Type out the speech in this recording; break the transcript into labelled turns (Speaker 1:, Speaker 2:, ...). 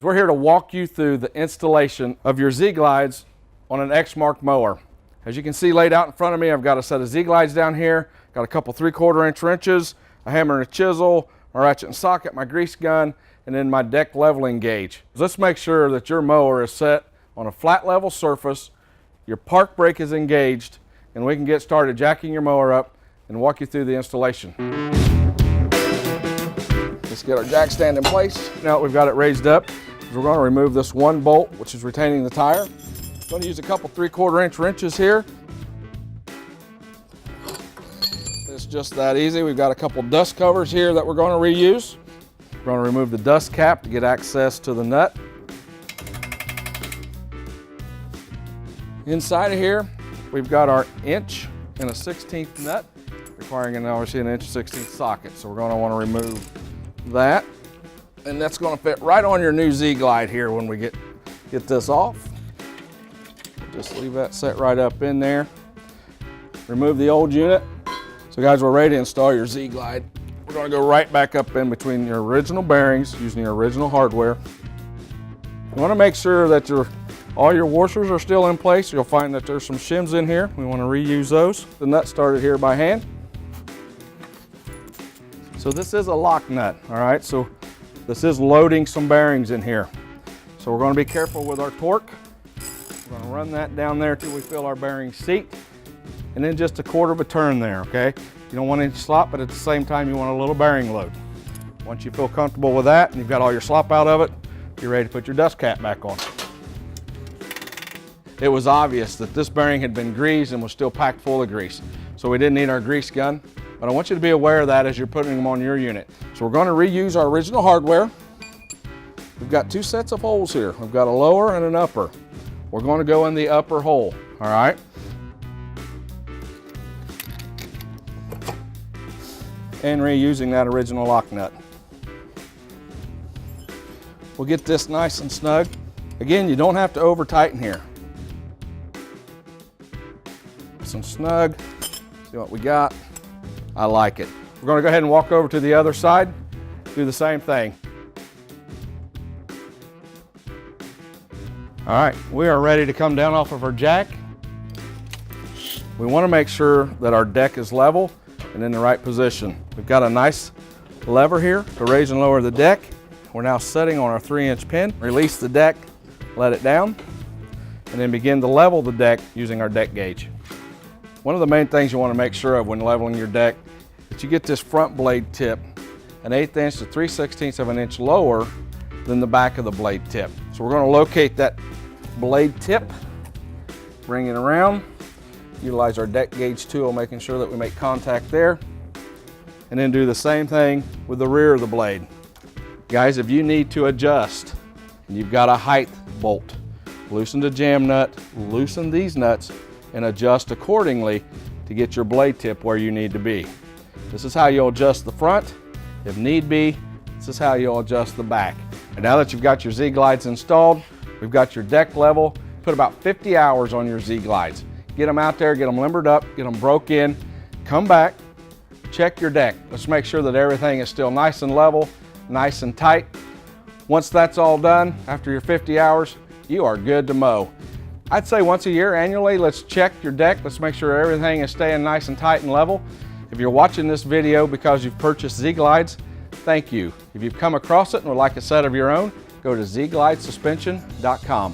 Speaker 1: We're here to walk you through the installation of your ZGlides on an eXmark mower. As you can see laid out in front of me, I've got a set of ZGlides down here, got a couple 3/4 inch wrenches, a hammer and a chisel, my ratchet and socket, my grease gun, and then my deck leveling gauge. Let's make sure that your mower is set on a flat level surface, your park brake is engaged, and we can get started jacking your mower up and walk you through the installation. Let's get our jack stand in place. Now that we've got it raised up, we're going to remove this one bolt, which is retaining the tire. I'm going to use a couple 3/4 inch wrenches here. It's just that easy. We've got a couple dust covers here that we're going to reuse. We're going to remove the dust cap to get access to the nut. Inside of here, we've got our 1/16" nut, requiring obviously an 1/16" socket. So we're going to want to remove that. And that's going to fit right on your new ZGlide here when we get this off. Just leave that set right up in there. Remove the old unit. So guys, we're ready to install your ZGlide. We're going to go right back up in between your original bearings using your original hardware. You want to make sure that all your washers are still in place. You'll find that there's some shims in here. We want to reuse those. The nut started here by hand. So this is a lock nut, all right? So this is loading some bearings in here. So we're going to be careful with our torque. We're going to run that down there till we feel our bearing seat. And then just a 1/4 of a turn there, okay? You don't want any slop, but at the same time you want a little bearing load. Once you feel comfortable with that and you've got all your slop out of it, you're ready to put your dust cap back on. It was obvious that this bearing had been greased and was still packed full of grease. So we didn't need our grease gun, but I want you to be aware of that as you're putting them on your unit. So we're going to reuse our original hardware. We've got 2 sets of holes here. We've got a lower and an upper. We're going to go in the upper hole, all right? And reusing that original lock nut. We'll get this nice and snug. Again, you don't have to over tighten here. Some snug, see what we got. I like it. We're going to go ahead and walk over to the other side, do the same thing. All right, we are ready to come down off of our jack. We want to make sure that our deck is level and in the right position. We've got a nice lever here to raise and lower the deck. We're now setting on our 3-inch pin. Release the deck, let it down, and then begin to level the deck using our deck gauge. One of the main things you want to make sure of when leveling your deck is that you get this front blade tip 1/8 inch to 3/16 of an inch lower than the back of the blade tip. So we're going to locate that blade tip, bring it around, utilize our deck gauge tool, making sure that we make contact there, and then do the same thing with the rear of the blade. Guys, if you need to adjust and you've got a height bolt, loosen the jam nut, loosen these nuts, and adjust accordingly to get your blade tip where you need to be. This is how you'll adjust the front. If need be, this is how you'll adjust the back. And now that you've got your ZGlides installed, we've got your deck level. Put about 50 hours on your ZGlides. Get them out there, get them limbered up, get them broke in, come back, check your deck. Let's make sure that everything is still nice and level, nice and tight. Once that's all done, after your 50 hours, you are good to mow. I'd say once a year, annually, let's check your deck. Let's make sure everything is staying nice and tight and level. If you're watching this video because you've purchased ZGlides, thank you. If you've come across it and would like a set of your own, go to zglidesuspension.com.